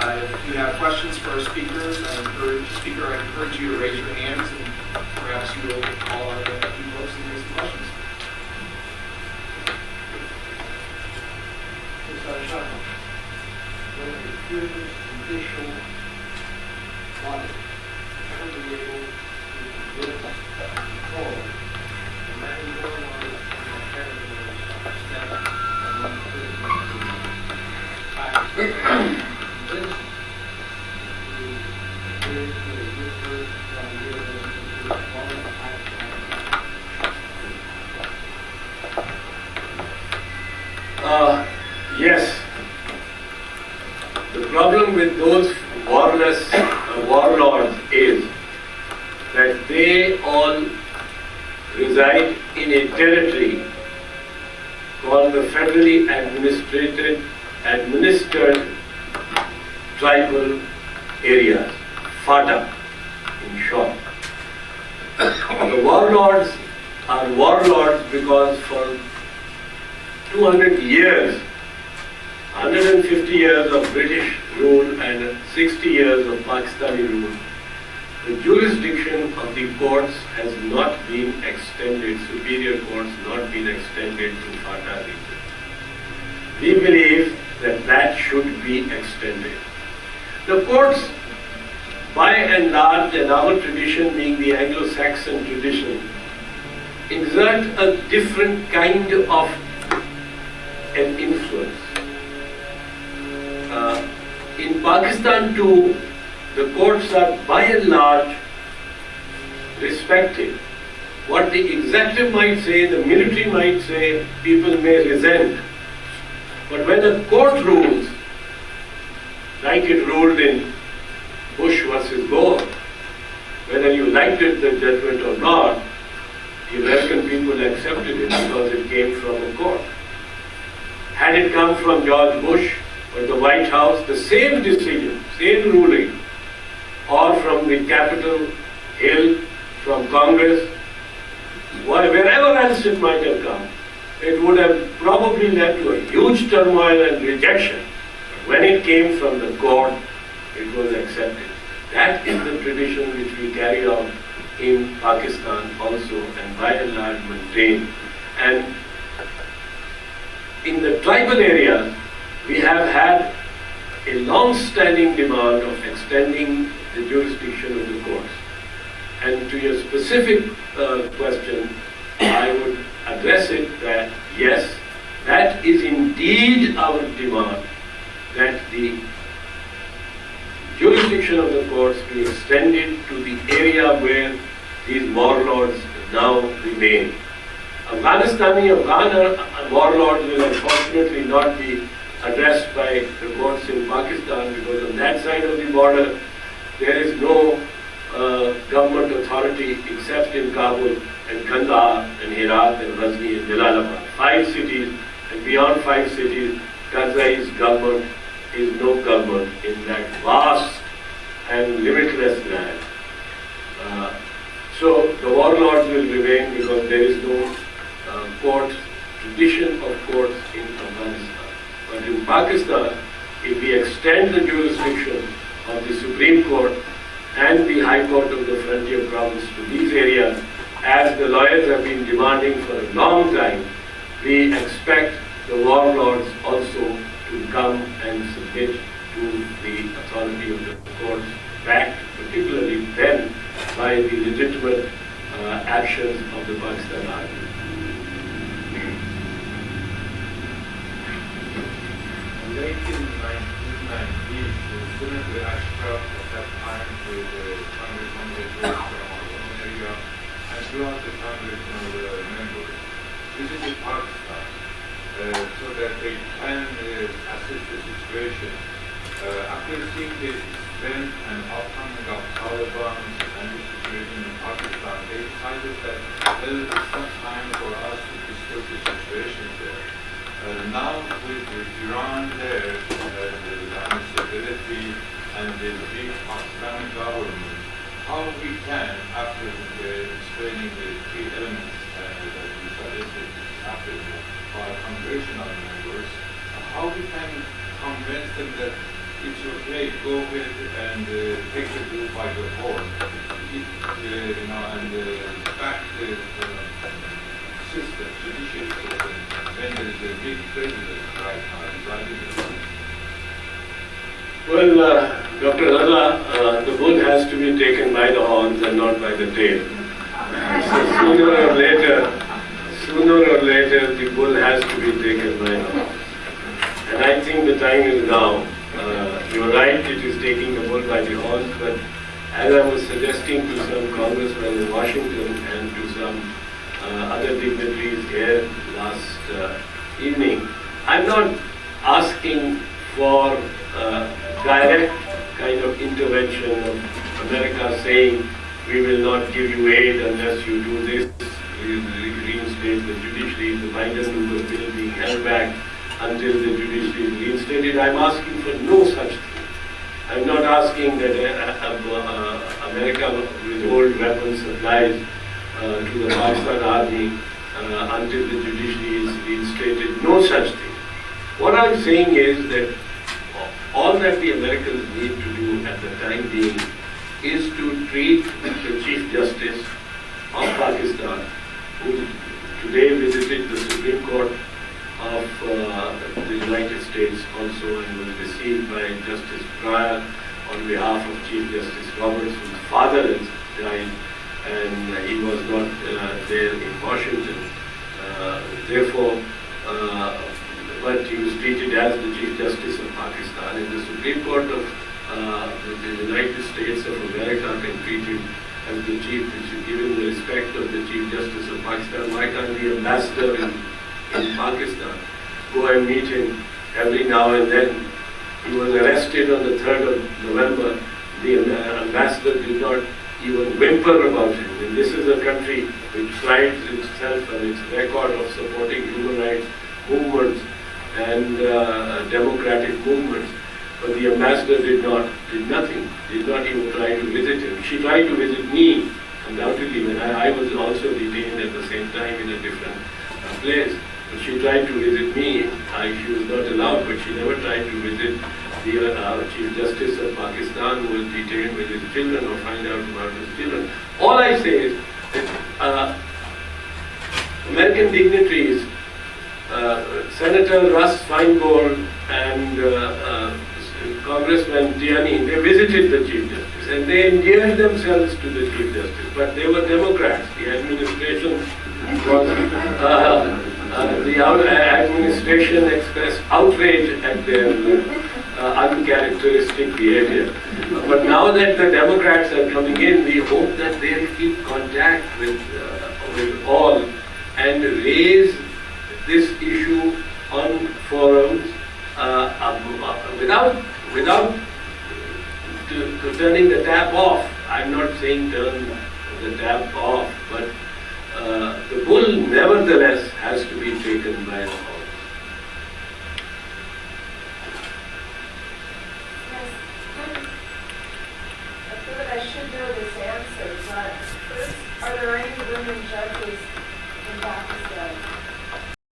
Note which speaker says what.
Speaker 1: If you have questions for our speakers, I encourage you to raise your hands, and perhaps you will call out a few folks and raise some questions.
Speaker 2: Mr. Ahsan, when a curious judicial body should be able to get control the many warlords and the territories of Pakistan among Pakistan. This is very different from the foreign Pakistan.
Speaker 3: Yes. The problem with those warlords is that they all reside in a territory called the federally administered tribal areas, FATA in short. The warlords are warlords because for 200 years, 150 years of British rule and 60 years of Pakistani rule, the jurisdiction of the courts has not been extended, superior courts not been extended to FATA region. We believe that that should be extended. The courts, by and large, and our tradition being the Anglo-Saxon tradition, exert a different kind of an influence. In Pakistan too, the courts are by and large respected. What the executive might say, the military might say, people may resent. But when a court rules, like it ruled in Bush versus Gore, whether you liked it, the judgment or not, the American people accepted it because it came from a court. Had it come from George Bush or the White House, the same decision, same ruling, or from the Capitol Hill, from Congress, wherever else it might have come, it would have probably led to a huge turmoil and rejection. But when it came from the court, it was accepted. That is the tradition which we carry on in Pakistan also, and by and large maintain. And in the tribal areas, we have had a long-standing demand of extending the jurisdiction of the courts. And to your specific question, I would address it that yes, that is indeed our demand, that the jurisdiction of the courts be extended to the area where these warlords now remain. Afghan warlords will unfortunately not be addressed by the courts in Pakistan, because on that side of the border there is no government authority except in Kabul and Kandahar and Herat and Ghazni and Jalalabad. 5 cities, and beyond 5 cities, Karzai's government is no government in that vast and limitless land. So the warlords will remain because there is no tradition of courts in Afghanistan. But in Pakistan, if we extend the jurisdiction of the Supreme Court and the High Court of the Frontier Province to these areas, as the lawyers have been demanding for a long time, we expect the warlords also to come and submit to the authority of the courts, backed particularly then by the legitimate actions of the Pakistan Army.
Speaker 4: Late in 1990s, Senator Ashraf at that time with Congressman from our own area and two of the congressional members visited Pakistan so that they can assess the situation. After seeing the extent and upcoming of Taliban and the situation in Pakistan, they decided that it's some time for us to discuss the situation there. Now with Iran there, the instability and the big Pakistani government, how we can, after explaining the three elements that we suggested after our congressional members, how we can convince them that it's okay, go ahead and take the bull by the horn, and back the system, judicial system, when there is a big president right now deciding it.
Speaker 3: Well, Dr. Raza, the bull has to be taken by the horns and not by the tail. So sooner or later, the bull has to be taken by the horns. And I think the time is now. You're right, it is taking the bull by the horns, but as I was suggesting to some congressmen in Washington and to some other dignitaries here last evening, I'm not asking for direct kind of intervention of America saying we will not give you aid unless you do this, reinstate the judiciary, the Biden will be held back until the judiciary is reinstated. I'm asking for no such thing. I'm not asking that America withhold weapons supplies to the Pakistan army until the judiciary is reinstated. No such thing. What I'm saying is that all that the Americans need to do at the time being is to treat the Chief Justice of Pakistan, who today visited the Supreme Court of the United States also and was received by Justice Breyer on behalf of Chief Justice Roberts, whose father has died and he was not there in Washington. But he was treated as the Chief Justice of Pakistan, and the Supreme Court of the United States of America can treat him as the Chief, which is given the respect of the Chief Justice of Pakistan. Why can't the ambassador in Pakistan go and meet him every now and then? He was arrested on the 3rd of November. The ambassador did not even whimper about him. And this is a country which prides itself on its record of supporting human rights movements and democratic movements. But the ambassador did nothing, did not even try to visit him. She tried to visit me, undoubtedly, when I was also detained at the same time in a different place. But she tried to visit me. She was not allowed, but she never tried to visit the Chief Justice of Pakistan, who was detained with his children, or find out about his children. All I say is that American dignitaries, Senator Russ Feingold and Congressman Tiani, they visited the Chief Justice and they endeared themselves to the Chief Justice, but they were Democrats. The administration was, administration expressed outrage at their uncharacteristic behavior. But now that the Democrats are coming in, we hope that they'll keep contact with all and raise this issue on forums without turning the tap off. I'm not saying turn the tap off, but the bull nevertheless